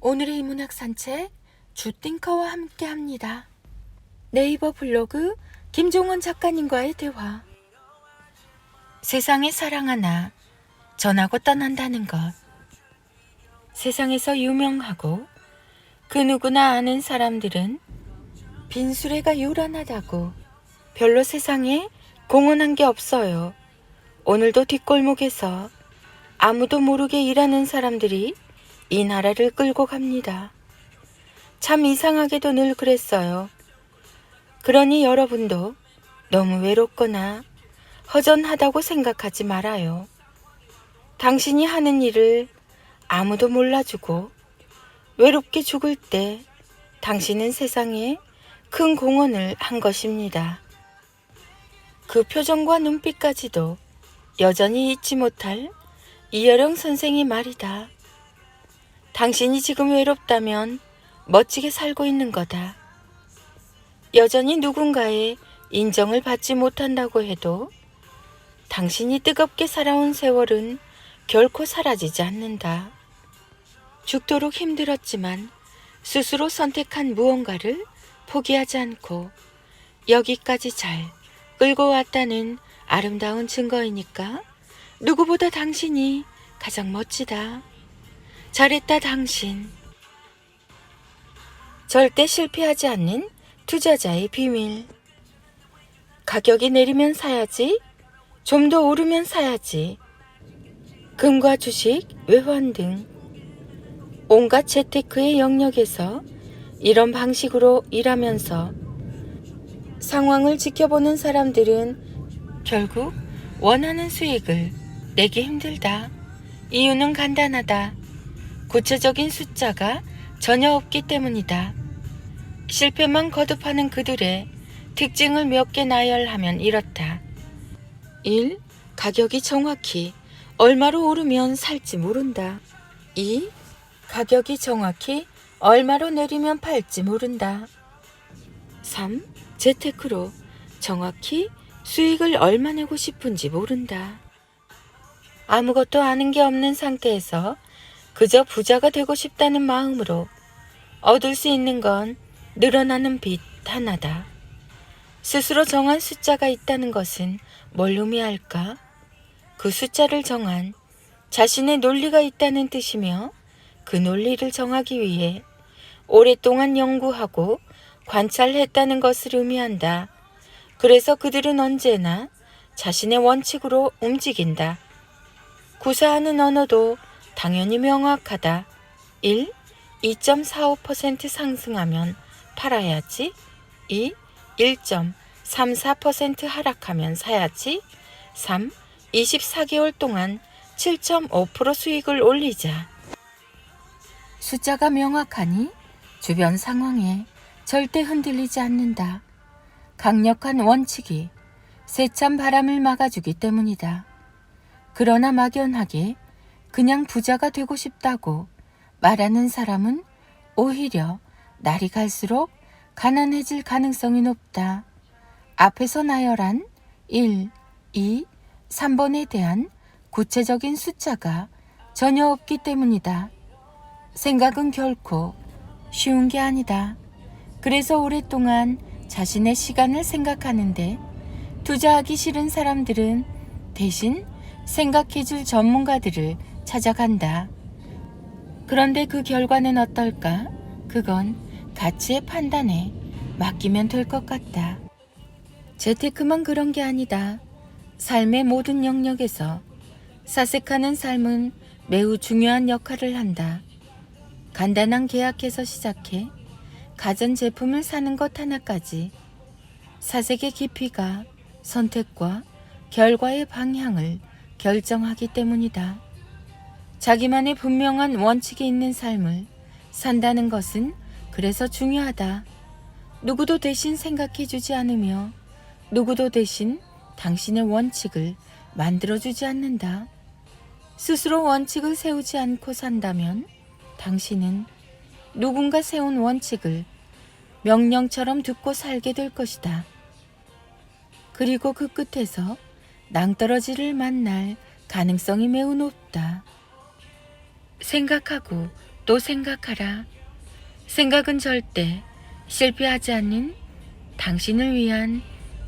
오늘의 인문학 산책 주띵커와 함께합니다. 네이버 블로그 김종원 작가님과의 대화. 세상에 사랑 하나 전하고 떠난다는 것. 세상에서 유명하고 그 누구나 아는 사람들은 빈수레가 요란하다고 별로 세상에 공헌한 게 없어요. 오늘도 뒷골목에서 아무도 모르게 일하는 사람들이 이 나라를 끌고 갑니다. 참 이상하게도 늘 그랬어요. 그러니 여러분도 너무 외롭거나 허전하다고 생각하지 말아요. 당신이 하는 일을 아무도 몰라주고 외롭게 죽을 때 당신은 세상에 큰 공헌을 한 것입니다. 그 표정과 눈빛까지도 여전히 잊지 못할 이여령 선생의 말이다. 당신이 지금 외롭다면 멋지게 살고 있는 거다. 여전히 누군가의 인정을 받지 못한다고 해도 당신이 뜨겁게 살아온 세월은 결코 사라지지 않는다. 죽도록 힘들었지만 스스로 선택한 무언가를 포기하지 않고 여기까지 잘 끌고 왔다는 아름다운 증거이니까 누구보다 당신이 가장 멋지다. 잘했다 당신. 절대 실패하지 않는 투자자의 비밀. 가격이 내리면 사야지. 좀 더 오르면 사야지. 금과 주식, 외환 등 온갖 재테크의 영역에서 이런 방식으로 일하면서 상황을 지켜보는 사람들은 결국 원하는 수익을 내기 힘들다. 이유는 간단하다. 구체적인 숫자가 전혀 없기 때문이다. 실패만 거듭하는 그들의 특징을 몇 개 나열하면 이렇다. 1. 가격이 정확히 얼마로 오르면 살지 모른다. 2. 가격이 정확히 얼마로 내리면 팔지 모른다. 3. 재테크로 정확히 수익을 얼마 내고 싶은지 모른다. 아무것도 아는 게 없는 상태에서 그저 부자가 되고 싶다는 마음으로 얻을 수 있는 건 늘어나는 빚 하나다. 스스로 정한 숫자가 있다는 것은 뭘 의미할까? 그 숫자를 정한 자신의 논리가 있다는 뜻이며 그 논리를 정하기 위해 오랫동안 연구하고 관찰했다는 것을 의미한다. 그래서 그들은 언제나 자신의 원칙으로 움직인다. 구사하는 언어도 당연히 명확하다. 1. 2.45% 상승하면 팔아야지. 2. 1.34% 하락하면 사야지. 3. 24개월 동안 7.5% 수익을 올리자. 숫자가 명확하니 주변 상황에 절대 흔들리지 않는다. 강력한 원칙이 세찬 바람을 막아주기 때문이다. 그러나 막연하게 그냥 부자가 되고 싶다고 말하는 사람은 오히려 날이 갈수록 가난해질 가능성이 높다. 앞에서 나열한 1, 2, 3번에 대한 구체적인 숫자가 전혀 없기 때문이다. 생각은 결코 쉬운 게 아니다. 그래서 오랫동안 자신의 시간을 생각하는데 투자하기 싫은 사람들은 대신 생각해줄 전문가들을 찾아간다. 그런데 그 결과는 어떨까? 그건 가치의 판단에 맡기면 될 것 같다. 재테크만 그런 게 아니다. 삶의 모든 영역에서 사색하는 삶은 매우 중요한 역할을 한다. 간단한 계약에서 시작해 가전제품을 사는 것 하나까지 사색의 깊이가 선택과 결과의 방향을 결정하기 때문이다. 자기만의 분명한 원칙이 있는 삶을 산다는 것은 그래서 중요하다. 누구도 대신 생각해주지 않으며 누구도 대신 당신의 원칙을 만들어주지 않는다. 스스로 원칙을 세우지 않고 산다면 당신은 누군가 세운 원칙을 명령처럼 듣고 살게 될 것이다. 그리고 그 끝에서 낭떠러지를 만날 가능성이 매우 높다. 생각하고 또 생각하라. 생각은 절대 실패하지 않는 당신을 위한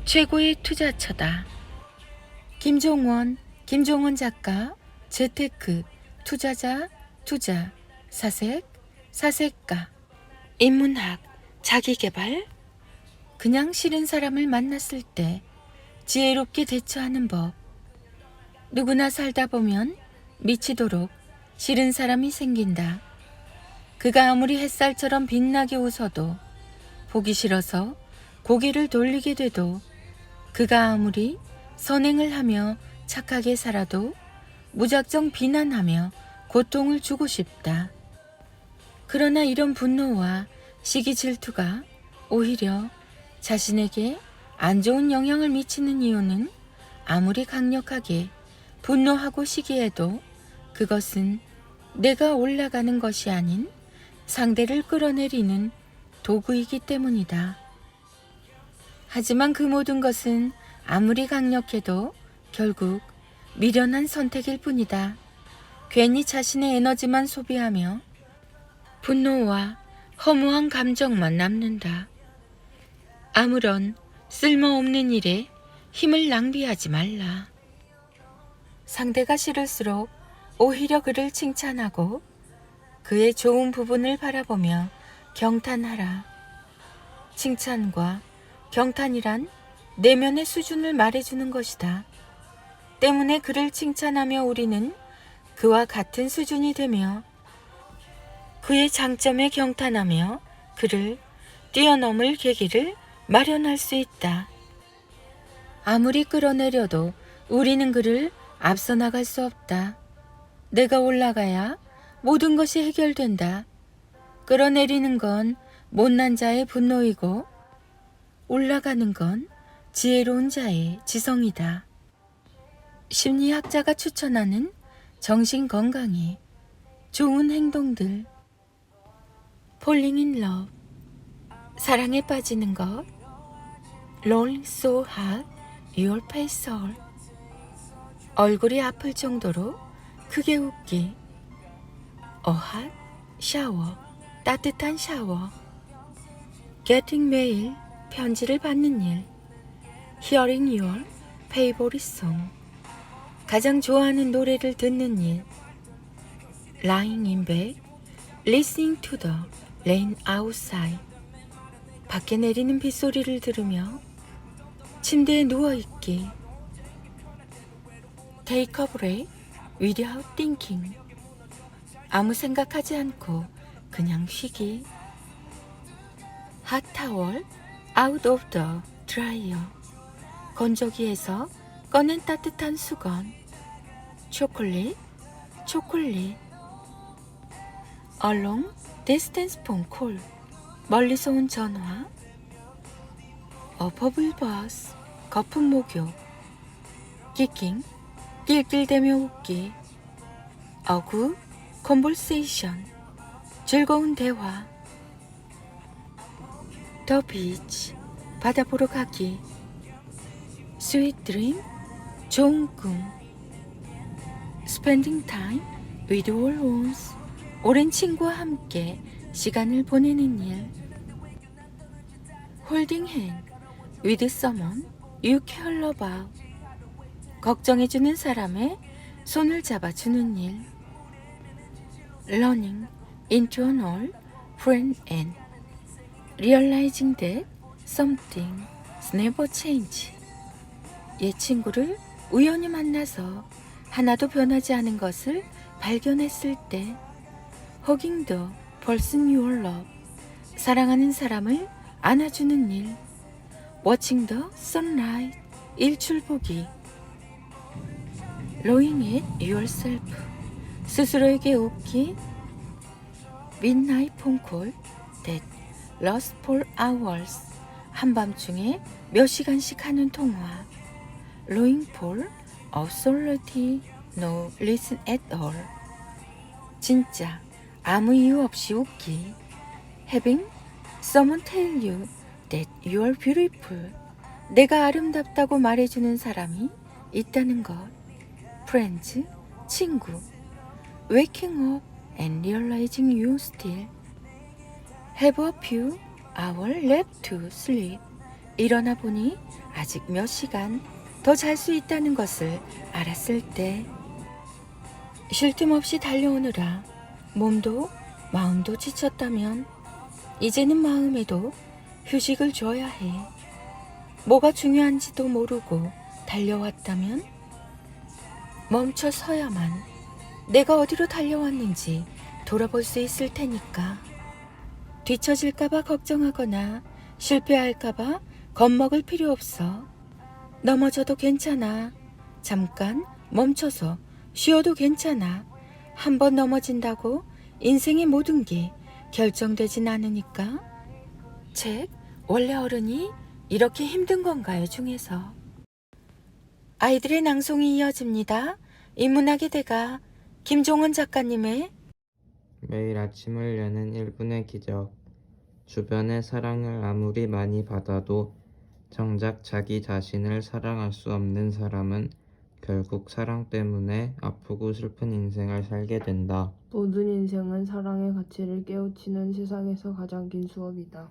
최고의 투자처다. 김종원 작가, 재테크, 투자자, 투자, 사색, 사색가, 인문학, 자기계발. 그냥 싫은 사람을 만났을 때 지혜롭게 대처하는 법. 누구나 살다 보면 미치도록 싫은 사람이 생긴다. 그가 아무리 햇살처럼 빛나게 웃어도, 보기 싫어서 고개를 돌리게 돼도, 그가 아무리 선행을 하며 착하게 살아도 무작정 비난하며 고통을 주고 싶다. 그러나 이런 분노와 시기 질투가 오히려 자신에게 안 좋은 영향을 미치는 이유는 아무리 강력하게 분노하고 시기해도 그것은 내가 올라가는 것이 아닌 상대를 끌어내리는 도구이기 때문이다. 하지만 그 모든 것은 아무리 강력해도 결국 미련한 선택일 뿐이다. 괜히 자신의 에너지만 소비하며 분노와 허무한 감정만 남는다. 아무런 쓸모없는 일에 힘을 낭비하지 말라. 상대가 싫을수록 오히려 그를 칭찬하고 그의 좋은 부분을 바라보며 경탄하라. 칭찬과 경탄이란 내면의 수준을 말해주는 것이다. 때문에 그를 칭찬하며 우리는 그와 같은 수준이 되며 그의 장점에 경탄하며 그를 뛰어넘을 계기를 마련할 수 있다. 아무리 끌어내려도 우리는 그를 앞서 나갈 수 없다. 내가 올라가야 모든 것이 해결된다. 끌어내리는 건 못난 자의 분노이고 올라가는 건 지혜로운 자의 지성이다. 심리학자가 추천하는 정신 건강에 좋은 행동들. Falling in love, 사랑에 빠지는 것. Rolling so hard, your face all, 얼굴이 아플 정도로 크게 웃기. A hot shower, 따뜻한 샤워. Getting mail, 편지를 받는 일. Hearing your favorite song, 가장 좋아하는 노래를 듣는 일. Lying in bed, listening to the rain outside, 밖에 내리는 빗소리를 들으며 침대에 누워있기. Take a break without thinking, 아무 생각하지 않고 그냥 쉬기. Hot towel out of the dryer, 건조기에서 꺼낸 따뜻한 수건. 초콜릿, 초콜릿. A long distance phone call, 멀리서 온 전화. A bubble bus, 거품 목욕. Kicking, 낄낄대며 웃기. A good conversation, 즐거운 대화. The beach, 바다 보러 가기. Sweet dream, 좋은 꿈. Spending time with old ones, 오랜 친구와 함께 시간을 보내는 일. Holding hand with someone you care about, 걱정해주는 사람의 손을 잡아주는 일. Running into an old friend and realizing that something never change, 옛 친구를 우연히 만나서 하나도 변하지 않은 것을 발견했을 때. Hugging the person you love, 사랑하는 사람을 안아주는 일. Watching the sunrise, 일출 보기. Laughing at yourself, 스스로에게 웃기. Midnight phone call that lasts for hours, 한밤중에 몇 시간씩 하는 통화. Looking for absolutely no reason at all, 진짜 아무 이유 없이 웃기. Having someone tell you that you are beautiful, 내가 아름답다고 말해주는 사람이 있다는 것. Friends, 친구. Waking up and realizing you still have a few hours left to sleep. 일어나 보니 아직 몇 시간 더 잘 수 있다는 것을 알았을 때 쉴 틈 없이 달려오느라 몸도 마음도 지쳤다면 이제는 마음에도 휴식을 줘야 해. 뭐가 중요한지도 모르고 달려왔다면 멈춰 서야만 내가 어디로 달려왔는지 돌아볼 수 있을 테니까. 뒤처질까봐 걱정하거나 실패할까봐 겁먹을 필요 없어. 넘어져도 괜찮아. 잠깐 멈춰서 쉬어도 괜찮아. 한 번 넘어진다고 인생의 모든 게 결정되진 않으니까. 책 원래 어른이 이렇게 힘든 건가요? 중에서 아이들의 낭송이 이어집니다. 인문학의 대가 김종원 작가님의 매일 아침을 여는 1분의 기적. 주변의 사랑을 아무리 많이 받아도 정작 자기 자신을 사랑할 수 없는 사람은 결국 사랑 때문에 아프고 슬픈 인생을 살게 된다. 모든 인생은 사랑의 가치를 깨우치는 세상에서 가장 긴 수업이다.